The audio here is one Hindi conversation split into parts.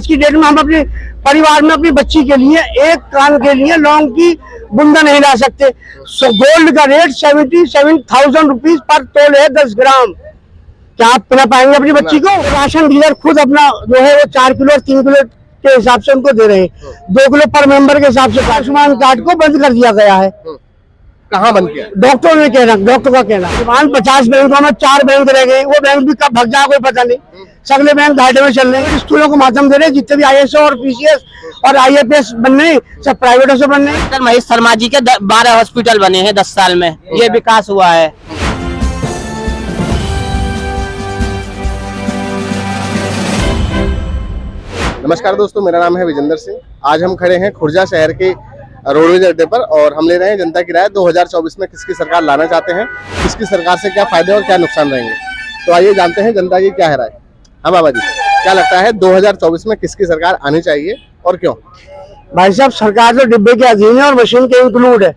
आज की डेट में हम अपने परिवार में अपनी बच्ची के लिए एक कान के लिए लौंग की बुंदा नहीं ला सकते। गोल्ड का रेट 77,000 रुपीज पर तोल है 10 ग्राम। क्या आप पिला पाएंगे अपनी बच्ची को? राशन डीलर खुद अपना जो है वो 4 किलो और 3 किलो के हिसाब से उनको दे रहे हैं। 2 किलो पर मेंबर के हिसाब से आयुष्मान कार्ड को बंद कर दिया गया है। कहाँ बंद किया? डॉक्टर ने कहना, डॉक्टर का कहना 50 बैंकों में 4 बैंक रह गए। वो बैंक भी कब भग जाए कोई पता नहीं। सगले बैंक घाटे में चल रहे हैं। स्कूलों को माध्यम दे रहे हैं। जितने भी IAS और PCS और IAPS बनने सब प्राइवेटों से बनने। डॉक्टर महेश शर्मा जी के 12 हॉस्पिटल बने हैं 10 साल में। ये विकास हुआ है। नमस्कार दोस्तों, मेरा नाम है विजेंद्र सिंह। आज हम खड़े हैं खुर्जा शहर के रोडवेज अड्डे पर और हम ले रहे हैं जनता की राय 2024 में किसकी सरकार लाना चाहते हैं, किसकी सरकार से क्या फायदे और क्या नुकसान रहेंगे। तो आइए जानते हैं जनता की क्या है राय। हाँ बाबा जी, क्या लगता है 2024 में किसकी सरकार आनी चाहिए और क्यों? भाई साहब, सरकार तो डिब्बे के अधीन है और मशीन के इंक्लूड है।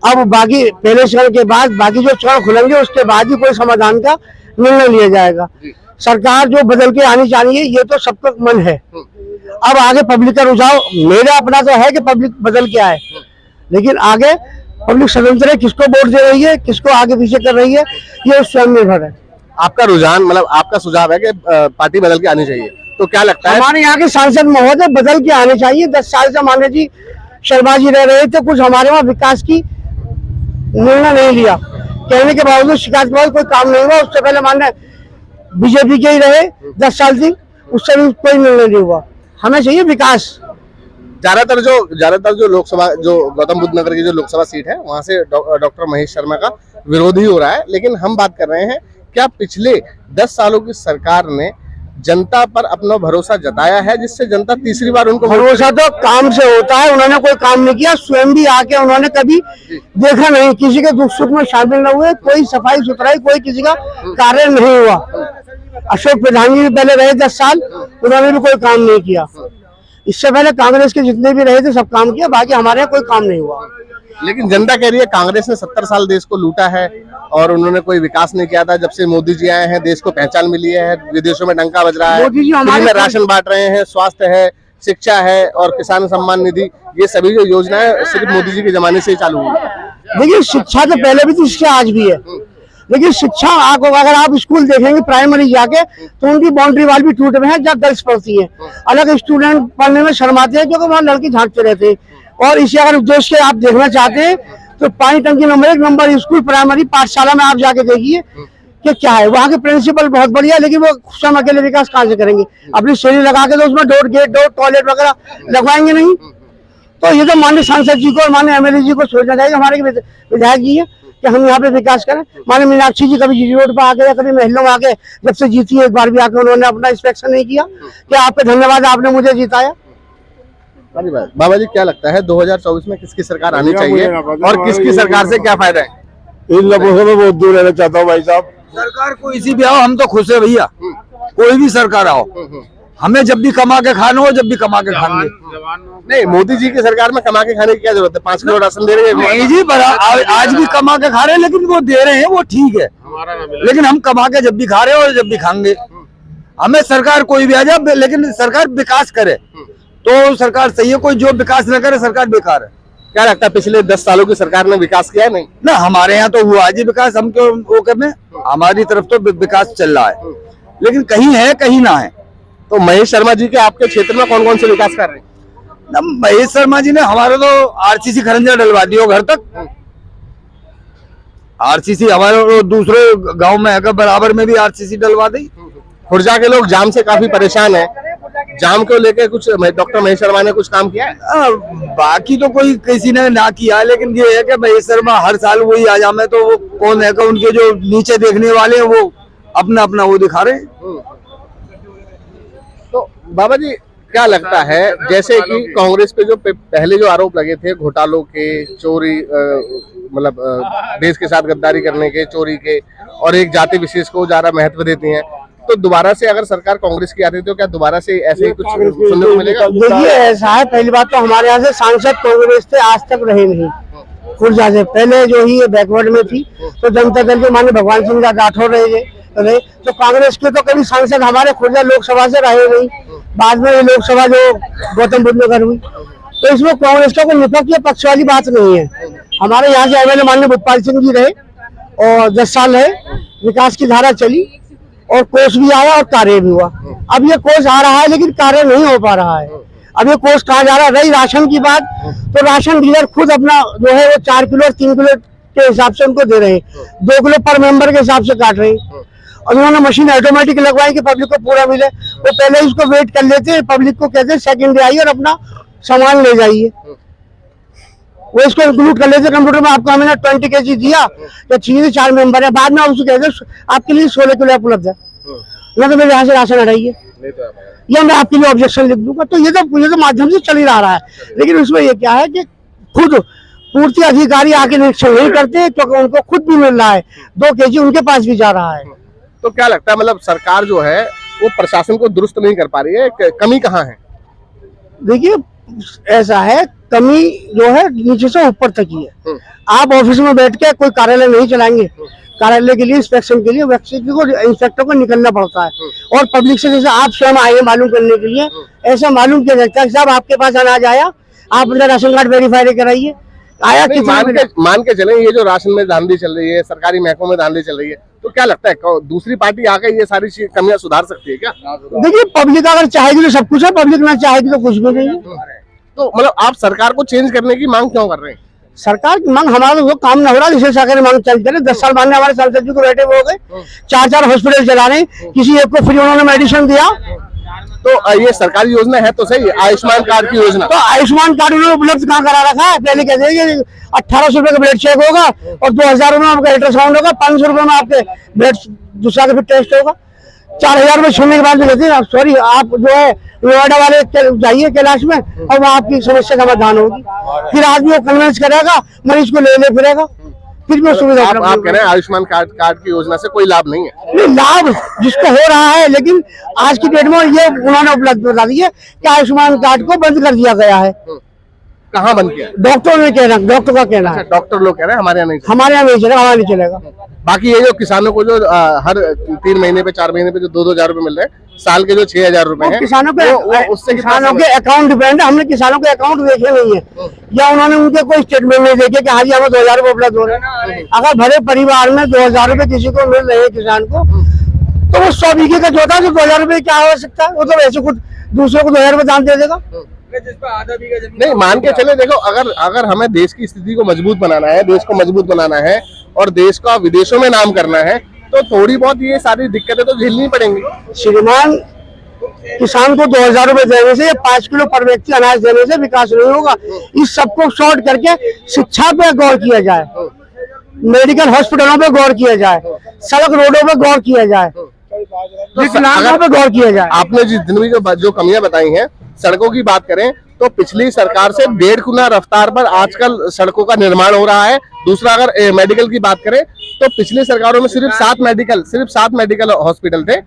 अब बाकी पहले चरण के बाद बाकी जो चरण खुलेंगे उसके बाद ही कोई समाधान का निर्णय लिया जाएगा। सरकार जो बदल के आनी चाहिए ये तो सबका मन है। अब आगे पब्लिक का रुझाव मेरा अपना तो है कि पब्लिक बदल के आए, लेकिन आगे पब्लिक स्वतंत्र है, किसको वोट दे रही है, किसको आगे पीछे कर रही है, ये स्वयं निर्भर है। आपका रुझान मतलब आपका सुझाव है कि पार्टी बदल के आनी चाहिए, तो क्या लगता है? हमारे यहाँ के सांसद महोदय बदल के आने चाहिए। 10 साल से मान्य जी शर्मा जी रह रहे थे, कुछ हमारे वहाँ विकास की निर्णय नहीं लिया। कहने के बावजूद, शिकायत के बाद कोई काम नहीं हुआ। उससे पहले मान्य बीजेपी के ही रहे 10 साल से, उससे भी कोई निर्णय नहीं हुआ। हमें चाहिए विकास। ज्यादातर जो लोकसभा, जो गौतम बुद्ध नगर की जो लोकसभा सीट है वहां से डॉक्टर महेश शर्मा का विरोध ही हो रहा है। लेकिन हम बात कर रहे हैं, क्या पिछले 10 सालों की सरकार ने जनता पर अपना भरोसा जताया है, जिससे जनता तीसरी बार उनको? भरोसा तो काम से होता है। उन्होंने कोई काम नहीं किया। स्वयं भी आके उन्होंने कभी देखा नहीं, किसी के दुख सुख में शामिल न हुए, कोई सफाई सुथराई, कोई किसी का कार्य नहीं हुआ। अशोक प्रधान जी पहले रहे 10 साल, उन्होंने भी कोई काम नहीं किया। इससे पहले कांग्रेस के जितने भी रहे थे सब काम किया, बाकी हमारे यहाँ कोई काम नहीं हुआ। लेकिन जनता कह रही है कांग्रेस ने 70 साल देश को लूटा है और उन्होंने कोई विकास नहीं किया था। जब से मोदी जी आए हैं देश को पहचान मिली है, विदेशों में डंका बज रहा है, मोदी जी हमारे में राशन बांट रहे हैं, स्वास्थ्य है, शिक्षा है और किसान सम्मान निधि, ये सभी जो योजनाएं सिर्फ मोदी जी के जमाने से ही चालू हुई। देखिए, शिक्षा तो पहले भी थी, शिक्षा आज भी है। लेकिन शिक्षा आपको, अगर आप स्कूल देखेंगे प्राइमरी जाके, तो उनकी बाउंड्री वाल भी टूटे हुए हैं जहाँ गर्ल्स पढ़ती है। अलग स्टूडेंट पढ़ने में शर्माते हैं क्योंकि वहाँ लड़की झांकते रहते हैं। और इसे अगर उद्देश्य से आप देखना चाहते हैं तो पानी टंकी नंबर 1 नंबर स्कूल प्राइमरी पाठशाला में आप जाके देखिए कि क्या है। वहाँ के प्रिंसिपल बहुत बढ़िया, लेकिन वो स्वयं अकेले विकास कहाँ से करेंगे? अपनी सीढ़ी लगा के तो उसमें डोर गेट, डोर टॉयलेट वगैरह लगवाएंगे नहीं। तो ये तो माननीय सांसद जी को और माननीय MLA जी को सोचना चाहिए। हमारे विधायक जी है कि हम यहाँ पे विकास करें। माननीय मीनाक्षी जी कभी जीटी रोड पर आके या कभी महलों में आके, जब से जीती है एक बार भी आके उन्होंने अपना इंस्पेक्शन नहीं किया कि आपके धन्यवाद, आपने मुझे जिताया। बाबा जी, क्या लगता है 2024 में किसकी सरकार आनी चाहिए और किसकी सरकार से क्या फायदा है? इन लोगों से मैं बहुत दूर रहना चाहता हूँ भाई साहब। सरकार कोई सी भी आओ, हम तो खुश है भैया। कोई भी सरकार आओ, हमें जब भी कमा के खाना हो, जब भी कमा के खाएंगे। नहीं, मोदी जी की सरकार में कमा के खाने की क्या जरूरत है? 5 किलो राशन दे रहे हैं। नहीं जी, आज भी कमा के खा रहे हैं, लेकिन वो दे रहे हैं वो ठीक है, लेकिन हम कमा के जब भी खा रहे हैं और जब भी खाएंगे। हमें सरकार कोई भी आ जाए, लेकिन सरकार विकास करे तो सरकार सही है। कोई जो विकास न करे सरकार बेकार है। क्या लगता है पिछले 10 सालों की सरकार ने विकास किया? नहीं ना, हमारे यहाँ तो हुआ जी विकास। हम क्यों वो करने? हमारी तरफ तो विकास चल रहा है, लेकिन कहीं है कहीं ना है। तो महेश शर्मा जी के आपके क्षेत्र में कौन कौन से विकास कर रहे हैं? ना, महेश शर्मा जी ने हमारे तो RCC खरंजा डलवा दिया घर तक। RCC हमारे दूसरे गांव में है, बराबर में भी RCC डलवा दी। खुर्जा के लोग जाम से काफी परेशान है। जाम को लेकर कुछ डॉक्टर महेश शर्मा ने कुछ काम किया है? बाकी तो कोई किसी ने ना किया, लेकिन ये है कि महेश शर्मा हर साल वही आ जामे, तो वो कौन है कि उनके जो नीचे देखने वाले हैं वो अपना अपना वो दिखा रहे हैं। तो बाबा जी, क्या लगता है जैसे कि कांग्रेस पे जो पहले जो आरोप लगे थे घोटालों के, चोरी, मतलब देश के साथ गद्दारी करने के, चोरी के, और एक जाति विशेष को ज्यादा महत्व देती हैं, तो दोबारा से अगर सरकार कांग्रेस की आती है तो क्या दोबारा से ऐसे ही कुछ सुनने को मिलेगा? देखिए, ऐसा है, पहली बात तो हमारे यहाँ से सांसद कांग्रेस से आज तक रहे नहीं। खुर्जा से पहले जो ही बैकवर्ड में थी, तो जनता दल के माननीय भगवान सिंह राठौर रहे, तो कांग्रेस के तो कभी सांसद हमारे खुर्जा लोकसभा से रहे नहीं। बाद में ये लोकसभा जो गौतम बुद्ध नगर हुई, तो इसमें कांग्रेस का कोई निपक्ष या पक्ष वाली बात नहीं है। हमारे यहाँ से एमएलए माननीय बुद्धपाल सिंह जी रहे और 10 साल रहे, विकास की धारा चली और कोष भी आया और कार्य भी हुआ। अब ये कोष आ रहा है लेकिन कार्य नहीं हो पा रहा है। अब ये कोष कहा जा रहा है। रही राशन की बात, तो राशन डीलर खुद अपना जो है वो 4 किलो और 3 किलो के हिसाब से उनको दे रहे हैं, 2 किलो पर मेंबर के हिसाब से काट रहे हैं। और उन्होंने मशीन ऑटोमेटिक लगवाई कि पब्लिक को पूरा मिले। वो पहले ही उसको वेट कर लेते हैं, पब्लिक को कहते हैं सेकंड डे आइए और अपना सामान ले जाइए। वो इसको इंक्लूड कर लेते कंप्यूटर में, आपको हमने 20 kg दिया या चीज 4 मेंबर है, बाद में उसको कहते आपके लिए 16 किलो उपलब्ध है, ना तो मेरे यहाँ से राशन हटाइए या मैं आपके लिए ऑब्जेक्शन लिख दूंगा। तो ये तो माध्यम से चल ही रहा है। लेकिन उसमें ये क्या है कि खुद पूर्ति अधिकारी आके निरीक्षण नहीं करते, क्योंकि उनको खुद भी मिल रहा है, 2 kg उनके पास भी जा रहा है। तो क्या लगता है, मतलब सरकार जो है वो प्रशासन को दुरुस्त नहीं कर पा रही है, कमी कहाँ है? देखिए ऐसा है, कमी जो है नीचे से ऊपर तक ही है। आप ऑफिस में बैठ के कोई कार्यालय नहीं चलाएंगे, कार्यालय के लिए इंस्पेक्शन के लिए व्यक्ति को इंस्पेक्टर को निकलना पड़ता है, और पब्लिक से जैसे आप स्वयं आए मालूम करने के लिए, ऐसा मालूम किया जाता है साहब आपके पास अनाज आया, आप अपना राशन कार्ड वेरीफाई कराइए, आया मान के चले ये जो राशन में धांधली चल रही है, सरकारी महकमों में धांधली चल रही है, तो क्या लगता है दूसरी पार्टी आकर ये सारी कमियां सुधार सकती है क्या? देखिए पब्लिक अगर चाहेगी तो सब कुछ है, पब्लिक ना चाहेगी तो कुछ भी नहीं है। तो मतलब आप सरकार को चेंज करने की मांग क्यों कर रहे हैं? सरकार की मांग, हमारा तो काम न हो रहा, जिसे सरकार मांग चलती है। 10 साल मानने हमारे सांसद जी को बैठे हुए हो गए, 4 हॉस्पिटल चला रहे, किसी एक को फ्री उन्होंने मेडिसिन दिया। तो ये सरकारी योजना है तो सही, आयुष्मान कार्ड की योजना, तो आयुष्मान कार्ड उन्होंने उपलब्ध कहाँ करा रखा है? पहले कहते हैं कि 1800 रुपए का ब्लड चेक होगा और 2000 में आपका अल्ट्रासाउंड होगा, 500 रुपए में आपके ब्लड दूसरा का फिर टेस्ट होगा, 4000 रुपए छोड़ने के बाद भी कहते हैं सॉरी आप जो है नोएडा वाले जाइए कैलाश में और वहाँ आपकी समस्या समाधान होगी। फिर आदमी को कन्विंस करेगा, मरीज को ले फिरेगा, फिर भी सुविधा। आप कह रहे हैं आयुष्मान कार्ड की योजना से कोई लाभ नहीं है? नहीं, लाभ जिसको हो रहा है, लेकिन आज की डेट में ये उन्होंने उपलब्ध बता दी है कि आयुष्मान कार्ड को बंद कर दिया गया है। कहाँ बंद किया? डॉक्टर ने कहना, डॉक्टर का कहना है। डॉक्टर लोग कह रहे हैं हमारे यहाँ नहीं चलेगा, हमारे नहीं चलेगा। बाकी ये जो किसानों को जो हर 3 महीने पे 4 महीने पे जो 2-2 रुपए मिल रहे हैं, साल के जो 6000 रुपए हैं, किसानों के उससे किसानों के अकाउंट डिपेंड है। हमने किसानों के अकाउंट देखे नहीं है, या उन्होंने उनके कोई स्टेटमेंट नहीं देखे कि हाँ जी हमें 2000 रुपए उपलब्ध हो रहे हैं। अगर भरे परिवार में 2000 रुपए किसी को मिल रहे हैं किसान को, तो वो 100 बीघे का जोता है, तो 2000 रुपए क्या हो सकता है? वो तो वैसे कुछ दूसरों को 2000 रुपए दान दे देगा। नहीं, मान के चले, देखो अगर हमें देश की स्थिति को मजबूत बनाना है, देश को मजबूत बनाना है और देश का विदेशों में नाम करना है, तो थोड़ी बहुत ये सारी दिक्कतें तो झेलनी पड़ेंगी। श्रीमान, किसान को 2000 रुपए देने से या 5 किलो पर व्यक्ति अनाज देने से विकास नहीं होगा। इस सबको शॉर्ट करके शिक्षा पे गौर किया जाए, मेडिकल हॉस्पिटलों पे गौर किया जाए, सड़क रोडों पे गौर किया जाए, विकलांगों पे गौर किया जाए। आपने जितनी भी जो कमियां बताई हैं, सड़कों की बात करें तो पिछली सरकार से 1.5 गुना रफ्तार पर आजकल सड़कों का निर्माण हो रहा है। दूसरा, अगर मेडिकल की बात करें तो पिछली सरकारों में सिर्फ 7 मेडिकल हॉस्पिटल थे,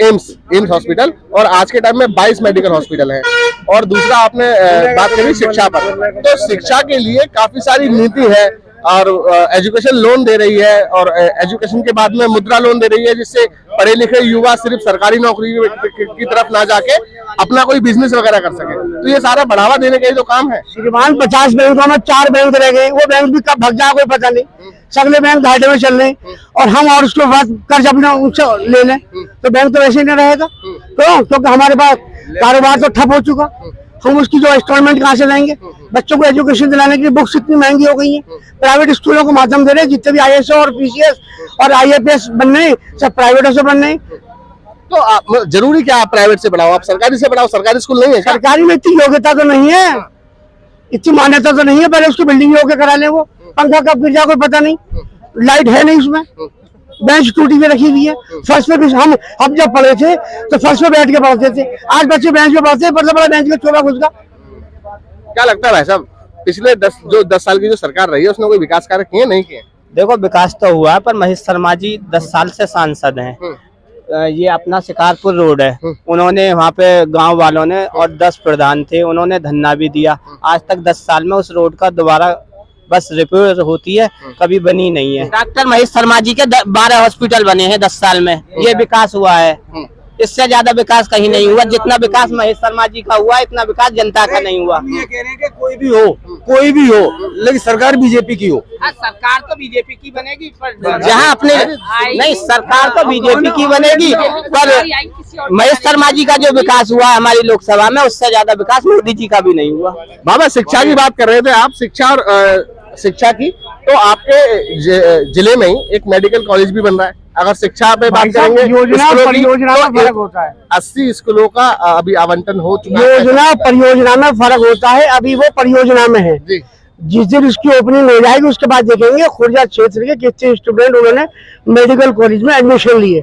एम्स हॉस्पिटल, और आज के टाइम में 22 मेडिकल हॉस्पिटल हैं। और दूसरा आपने बात करी शिक्षा पर, तो शिक्षा के लिए काफी सारी नीति है और एजुकेशन लोन दे रही है, और एजुकेशन के बाद में मुद्रा लोन दे रही है, जिससे पढ़े लिखे युवा सिर्फ सरकारी नौकरी की तरफ ना जाके अपना कोई बिजनेस वगैरह कर सके। तो ये सारा बढ़ावा देने का ही तो काम है। श्रीमान, 50 बैंकों में 4 बैंक रह गए, वो बैंक भी कब भग जाए कोई पता नहीं, सगले बैंक घाटे में चल रहे हैं, और हम और उसके बाद कर्ज अपना उनसे ले लें तो बैंक तो वैसे ही नहीं रहेगा। तो क्योंकि हमारे पास कारोबार तो ठप हो चुका, हम उसकी जो इंस्टॉलमेंट कहाँ से लाएंगे? बच्चों को एजुकेशन दिलाने के लिए बुक्स इतनी महंगी हो गई हैं, प्राइवेट स्कूलों को माध्यम दे रहे हैं, जितने भी IAS और PCS और IAPS बन रहे सब प्राइवेटों से बन रहे हैं। तो जरूरी क्या आप प्राइवेट से बढ़ाओ, आप सरकारी से बढ़ाओ? सरकारी स्कूल नहीं है? सरकारी में इतनी योग्यता तो नहीं है, इतनी मान्यता तो नहीं है, पहले उसकी बिल्डिंग योग्य करा ले। वो पंखा कब गिर जाए कोई पता नहीं, लाइट है नहीं उसमें, बेंच टूटी हुई रखी हुई है, फर्श पे भी हम जब पढ़े थे तो फर्श पे बैठ के पढ़ते थे, आज बच्चे बेंच पे पढ़ते हैं, बड़ा बेंच में चोरा घुस गया। क्या लगता है भाई साहब, पिछले 10 साल की जो सरकार रही है उसने कोई विकास कार्य किए नहीं किए? देखो विकास तो हुआ है, पर महेश शर्मा जी 10 साल से सांसद हैं। ये अपना शिकारपुर रोड है, उन्होंने वहाँ पे गांव वालों ने और 10 प्रधान थे, उन्होंने धन्ना भी दिया। आज तक 10 साल में उस रोड का दोबारा बस रिपेयर होती है, कभी बनी नहीं है। डॉक्टर महेश शर्मा जी के 12 हॉस्पिटल बने हैं 10 साल में, ये विकास हुआ है। इससे ज्यादा विकास कहीं नहीं हुआ। जितना विकास महेश शर्मा जी का हुआ, इतना विकास जनता का नहीं हुआ। हम ये कह रहे हैं कि कोई भी हो, लेकिन सरकार बीजेपी की हो। सरकार तो बीजेपी की बनेगी, पर जहाँ अपने नहीं, सरकार तो बीजेपी की बनेगी, पर महेश शर्मा जी का जो विकास हुआ हमारी लोकसभा में, उससे ज्यादा विकास मोदी जी का भी नहीं हुआ। बाबा, शिक्षा की बात कर रहे थे आप, शिक्षा और शिक्षा की, तो आपके जिले में ही एक मेडिकल कॉलेज भी बन रहा है। अगर शिक्षा पे बात करेंगे, योजना परियोजना में फर्क होता है। 80 स्कूलों का अभी आवंटन हो चुका है। योजना परियोजना में फर्क होता है, अभी वो परियोजना में है। जी। जिस दिन उसकी ओपनिंग हो जाएगी उसके बाद देखेंगे खुर्जा क्षेत्र के कितने स्टूडेंट उन्होंने मेडिकल कॉलेज में एडमिशन लिए।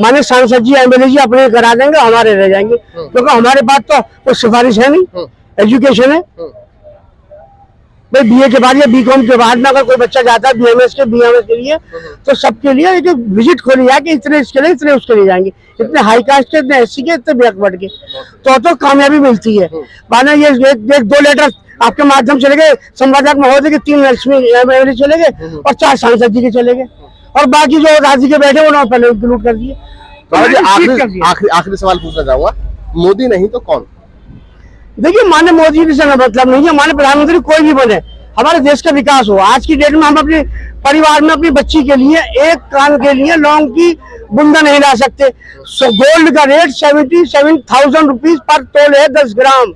माने सांसद जी एमएलए जी अपने करा देंगे, हमारे रह जाएंगे, क्योंकि हमारे पास तो कोई सिफारिश है नहीं, एजुकेशन है। भाई बीए के बाद या बीकॉम के बाद में अगर कोई बच्चा जाता है बीएमएस के लिए, तो सबके लिए एक विजिट खोली जाए कि इतने इसके लिए, इतने उसके लिए जाएंगे, इतने हाई कास्ट के, इतने एससी के, इतने बैकवर्ड के, तो कामयाबी मिलती है। माना ये 1-2 लेटर आपके माध्यम चले गए संवाददाता महोदय के, 3 लक्ष्मी एमएलए चले गए और 4 सांसद जी के चले गए, और बाकी जो राज्य के बैठे उन्होंने पहले इंक्लूड कर दिए। आखिरी सवाल पूछना चाहूंगा, मोदी नहीं तो कौन? देखिए, माने मोदी जी से मतलब नहीं है, माने प्रधानमंत्री कोई भी बने, हमारे देश का विकास हो। आज की डेट में हम अपने परिवार में अपनी बच्ची के लिए एक कान के लिए लौंग की बुंदा नहीं ला सकते। गोल्ड का रेट 77,000 रुपीज पर तोल है, 10 ग्राम।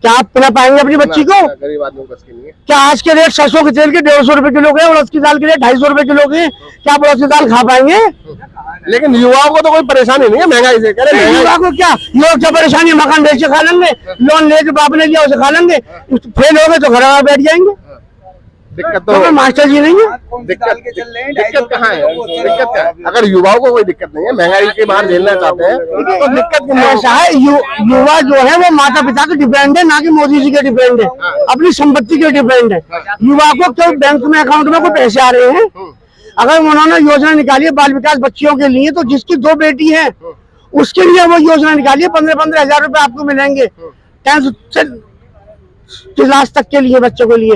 क्या आप पिला पाएंगे अपनी बच्ची को? गरीब आदमी बस की नहीं है। क्या आज के रेट 700 के तेल के 150 रुपए किलो के, उड़द की दाल के रेट 250 रुपए किलो के, क्या आप उड़द की दाल खा पाएंगे? लेकिन युवाओं को तो कोई परेशानी नहीं है महंगाई से। युवा को क्या, युवा क्या परेशानी, मकान बेच के खा लेंगे, लोन लेके बाप ने लिया उसे खा लेंगे, फेल हो गए तो घर में बैठ जाएंगे। दिक्कत तो मास्टर जी नहीं है। दिक्कत कहाँ है? दिक्कत क्या है? अगर युवाओं को कोई दिक्कत नहीं है, महंगाई के बाहर झेलना चाहते हैं, तो दिक्कत क्यों है? ऐसा है, युवा जो है वो माता पिता के डिपेंड है, ना कि मोदी जी के डिपेंड है, अपनी संपत्ति के डिपेंड है। युवा को क्यों बैंक में अकाउंट में कोई पैसे आ रहे हैं? अगर उन्होंने योजना निकाली है बाल विकास बच्चियों के लिए, तो जिसकी 2 बेटी है उसके लिए वो योजना निकाली है, 15-15 हजार रुपए आपको मिलेंगे 10th से क्लास तक के लिए बच्चों के लिए।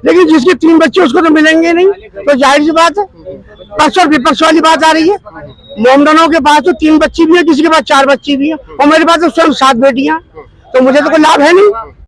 लेकिन जिसके 3 बच्चे उसको तो मिलेंगे नहीं, तो जाहिर सी बात है पक्ष और विपक्ष वाली बात आ रही है। मोमडनों के पास तो 3 बच्ची भी है, किसी के पास 4 बच्ची भी है, और मेरे पास तो स्वयं 7 बेटियां, तो मुझे तो कोई लाभ है नहीं।